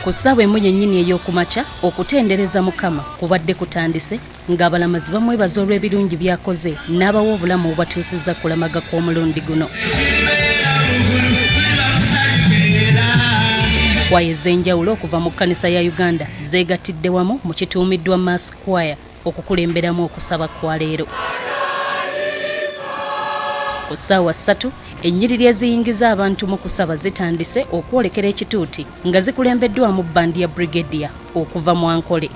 Ku ssaawa emu yennyini ey'okumakya okutendereza Mukama kubadde kutandise ng'abalamazi bamwebaza olw'ebirungi by'akoze n'abawa obulamu obubatuusizza kulamaga kw'omulundi guno. Kwaya ez'enjawulo okuva mu kkanisa ya Uganda zeegattidde wamu mu kituumiddwa Mass Choir okukulemberamu okusaba kwa leero. Ku ssaawa 3 ennyiriri eziyingiza abantu mu kusaba zitandise okwolekera ekituuti nga zikulembeddwamu bbandi ya Brigadier okuva mu Ankole.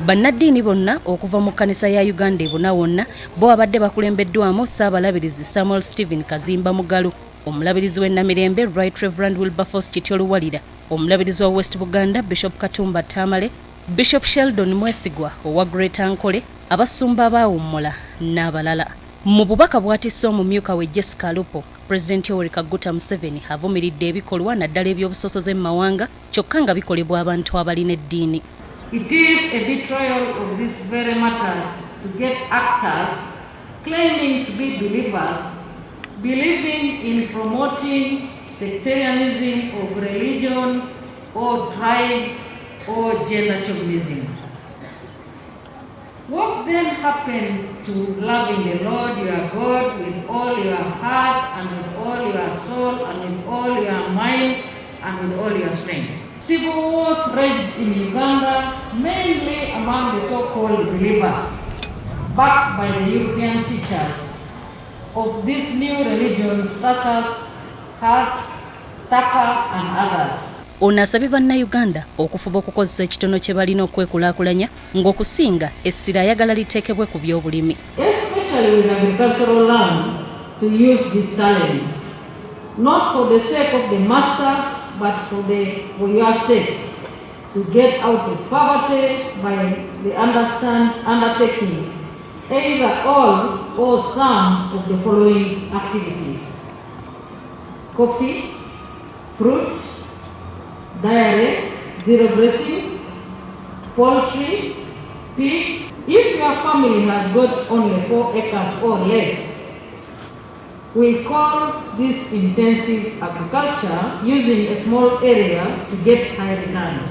Bannaddiini bonna okuva mu kkanisa ya Uganda ebuna wonna bo abadde bakulembeddwamu Ssaabalabirizi Samuel Stephen Kazimba Mugalu, omulabirizi w'ennamirembe Right Reverend Wilberforce Kityoluwalira, omulabirizi wa West Buganda Bishop Katumba Tamale, Bishop Sheldon Mwesigwa owa Great Ankole, abasumba baawummula n'abalala. Mu bubaka bw'atisse omumyuka we Jessica Lupo, Pulezidenti Yoweri Kaguta Museveni avumiridde ebikolwa naddala eby'obusosoze mu mawanga kyokka nga bikolebwa abantu abalina eddiini. It is a betrayal of these very matters to get actors claiming to be believers, believing in promoting sectarianism of religion or tribe or gender chauvinism. What then happened to loving the Lord your God with all your heart and with all your soul and with all your mind and with all your strength? Civil wars raged in Uganda, mainly among the so-called believers, backed by the European teachers of these new religions such as Kat, Taka and others. Ono asabye bannayuganda okufuba okukozesa ekitono kye balina okwekulaakulanya ng'okusinga essira ayagala liteekebwe ku by'obulimi. Especially with agricultural land, to use these talents, not for the sake of the master, but for your sake, to get out of poverty by the undertaking either all or some of the following activities: coffee, fruits, dairy, zero grazing, poultry, pigs. If your family has got only 4 acres or less, we call this intensive agriculture, using a small area to get high returns.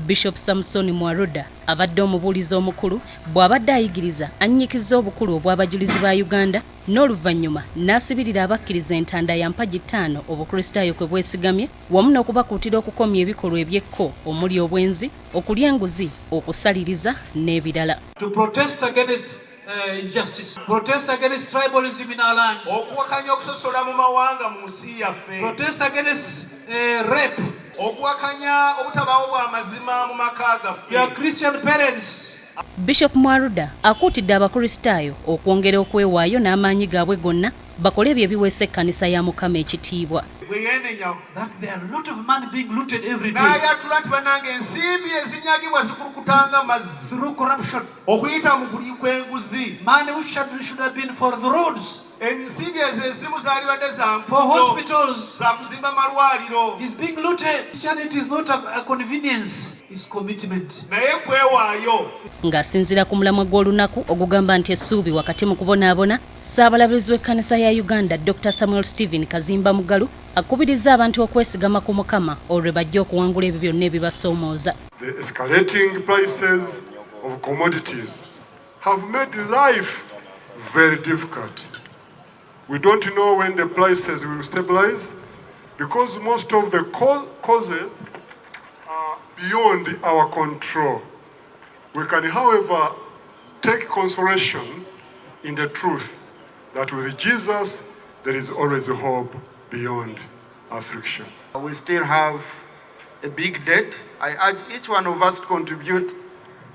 Bishop Samson Mwaruda abadde omubuulizi omukulu bw'abadde ayigiriza annyikiza obukulu obw'abajulizi ba Uganda n'oluvannyuma n'asibirira abakkiriza entanda ya mpagi 5 Obukulisitaayo kwe bwesigamye wamu n'okubakuutira okukomya ebikolwa eby'ekko omuli obwenzi, okulya enguzi, okusaliriza n'ebirala. To protest against injustice, protest against tribalism in our land, okuwakanya okusosola mu mawanga mu nsi yaffe, protest against rape, okuwakanya obutabaawo bw'amazima mu maka gaffe. Your Christian parents. Bishop Mwaruda akuutidde Abakulisitaayo okwongera okwewaayo n'amaanyi gaabwe gonna bakole ebyo ebiweesa ekkanisa ya Mukama ekitiibwa. That there are a lot of money being looted every day. N'ayatula nti bannange ensimbi ezinyagibwa zikulukutanga mazzi through corruption, okuyita mu kulya kw'enguzi. Money which should have been for the roads, ensimbi ezo ezimu zaalibadde za for hospitals, za kuzimba malwaliro, is being looted. Christianity is not a convenience, it's commitment. naye kwewaayo. Ng'asinziira ku mulamwa gw'olunaku ogugamba nti essuubi wakati mu kubonaabona, Ssaabalabirizi w'ekkanisa ya Uganda Dr. Samuel Stephen Kazimba Mugalu akubiriza abantu okwesigama ku Mukama olwe bajja okuwangula ebyo byonna ebibasoomooza. The escalating prices of commodities have made life very difficult. We don't know when the prices will stabilize because most of the causes are beyond our control. We can, however, take consolation in the truth that with Jesus there is always hope beyond affliction. We still have a big debt. I urge each one of us to contribute,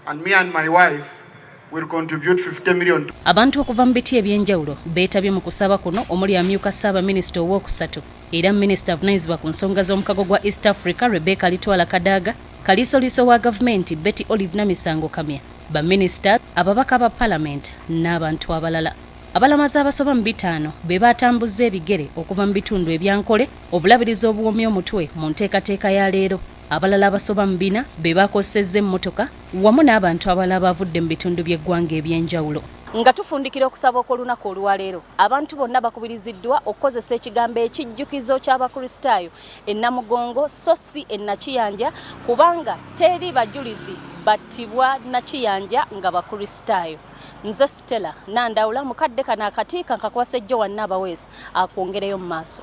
and me and my wife will contribute 50 million. Abantu okuva mu biti ebyenjawulo beetabye mu kusaba kuno omuli amyuka Ssaabaminisita owookusatu era Minisita avunaanyizibwa ku nsonga z'omukago gwa East Africa Rebecca Litwala Kadaaga, Kaliisoliiso wa gavumenti Betty Olive Namisango Kamya, baminisita, ababaka ba Parliament n'abantu abalala. Abalamazi abasoba mu 5 be batambuza ebigere okuva mu bitundu ebyankole obulabirizi obuwomya omutwe mu nteekateeka ya leero. Abalala abasoba mu 4 be bakozesezza emmotoka wamu n'abantu abalala abavudde mu bitundu by'eggwanga ebyenjawulo. Nga tufundikira okusaba okw'olunaku olwaleero abantu bonna bakubiriziddwa okukozesa ekigambo ekijjukizo ky'Abakulisitaayo ennamugongo so si ennakiyanja kubanga teri bajulizi battibwa nakiyanja nga Bakulisitaayo. Nze Stella Nandawula mukadde kana akatiika nkakwasa ejjo wanna abaweesi akwongereyo mu maaso.